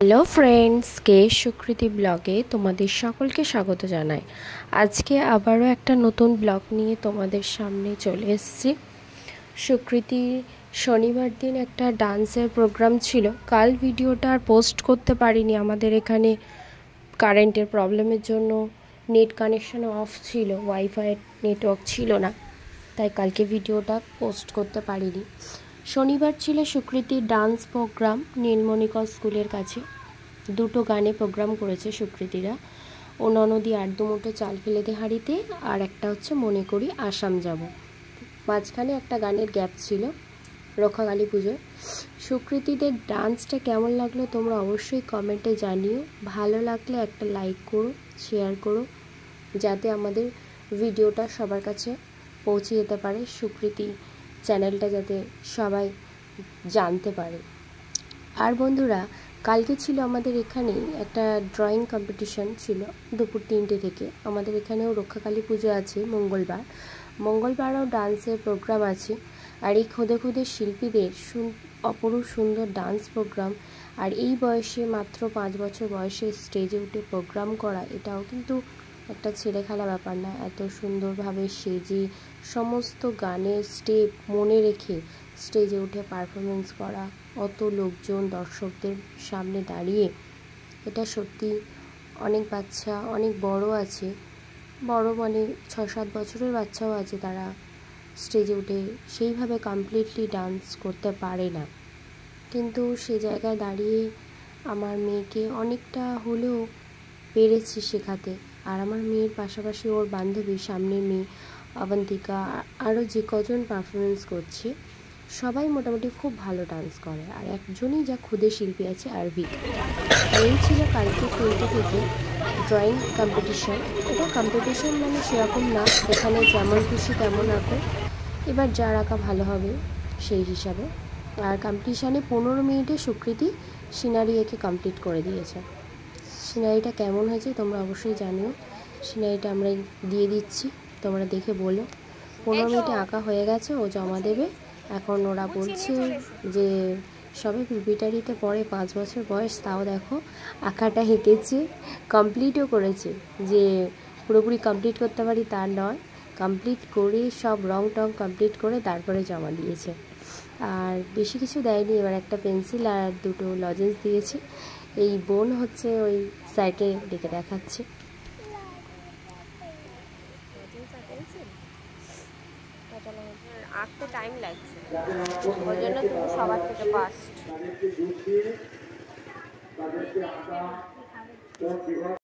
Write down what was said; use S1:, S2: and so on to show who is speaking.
S1: Hello friends, কে সুকৃতি ব্লগে তোমাদের সকলকে স্বাগত জানাই। আজকে আবারও একটা নতুন ব্লগ নিয়ে তোমাদের সামনে চলে এসেছি। সুকৃতি শনিবার দিন একটা ডান্সের প্রোগ্রাম ছিল। কাল ভিডিওটা আর পোস্ট করতে পারিনি, আমাদের এখানে কারেন্টের প্রবলেমের জন্য নেট কানেকশন অফ ছিল, ওয়াইফাই নেটওয়ার্ক ছিল না, তাই কালকে ভিডিওটা পোস্ট করতে পারিনি। শনিবার ছিল সুকৃতির ডান্স প্রোগ্রাম নীলমণিকর স্কুলের কাছে। দুটো গানে প্রোগ্রাম করেছে সুকৃতিরা, ও ননদী আর দুমুঠো চাল ফেলে দে হাঁড়িতে, আর একটা হচ্ছে মনে করি আসাম যাব। মাঝখানে একটা গানের গ্যাপ ছিল রক্ষাকালী পুজোয়। সুকৃতিদের ডান্সটা কেমন লাগলো তোমরা অবশ্যই কমেন্টে জানিও। ভালো লাগলে একটা লাইক করো, শেয়ার করো, যাতে আমাদের ভিডিওটা সবার কাছে পৌঁছে যেতে পারে, সুকৃতি চ্যানেলটা যাতে সবাই জানতে পারে। আর বন্ধুরা, কালকে ছিল আমাদের এখানে একটা ড্রয়িং কম্পিটিশন ছিল দুপুর 3টে থেকে। আমাদের এখানেও রক্ষাকালী পুজো আছে মঙ্গলবারও ডান্সের প্রোগ্রাম আছে। আর এই খুদে খুদে শিল্পীদের অপরূপ সুন্দর ডান্স প্রোগ্রাম, আর এই বয়সে মাত্র 5 বছর বয়সে স্টেজে উঠে প্রোগ্রাম করা, এটাও কিন্তু একটা ছেলেখেলা ব্যাপার না। এত সুন্দরভাবে সেজে সমস্ত গানের স্টেপ মনে রেখে স্টেজে উঠে পারফরমেন্স করা, অত লোকজন দর্শকদের সামনে দাঁড়িয়ে, এটা সত্যি অনেক বাচ্চা, অনেক বড় আছে, বড় মানে 6-7 বছরের বাচ্চাও আছে, তারা স্টেজে উঠে সেইভাবে কমপ্লিটলি ডান্স করতে পারে না। কিন্তু সে জায়গায় দাঁড়িয়ে আমার মেয়েকে অনেকটা হলেও পেরেছি শেখাতে। আর আমার মেয়ের পাশাপাশি ওর বান্ধবী সামনের মেয়ে অবন্তিকা, আরও যে কজন পারফরমেন্স করছে সবাই মোটামুটি খুব ভালো ডান্স করে। আর একজনই যা ক্ষুদে শিল্পী আছে আরভিক। এই ছিল কালকে 3টে থেকে ড্রয়িং কম্পিটিশন। এটা কম্পিটিশন মানে সেরকম না, এখানে যেমন খুশি তেমন আঁকো, এবার যার আঁকা ভালো হবে সেই হিসাবে। আর কম্পিটিশানে 15 মিনিটে সুকৃতি সিনারি এঁকে কমপ্লিট করে দিয়েছে। সিনারিটা কেমন হয়েছে তোমরা অবশ্যই জানিও। সিনারিটা আমরা দিয়ে দিচ্ছি, তোমরা দেখে বলো। 15 মিনিটে আঁকা হয়ে গেছে, ও জমা দেবে। এখন ওরা বলছে যে সবে প্রিপারেটরিতে পড়ে, 5 বছর বয়স, তাও দেখো আঁকাটা হেঁকেছে, কমপ্লিটও করেছে। যে পুরোপুরি কমপ্লিট করতে পারি তা নয়, কমপ্লিট করে সব রং টং কমপ্লিট করে তারপরে জমা দিয়েছে। আর বেশি কিছু দেয়নি, এবার একটা পেন্সিল আর দুটো লজেন্স দিয়েছি। এই বোন হচ্ছে ওই সাইডে ডেকে দেখাচ্ছে।
S2: আঁকতে টাইম লাগছে, ওই জন্য তুমি সবার থেকে ফার্স্ট।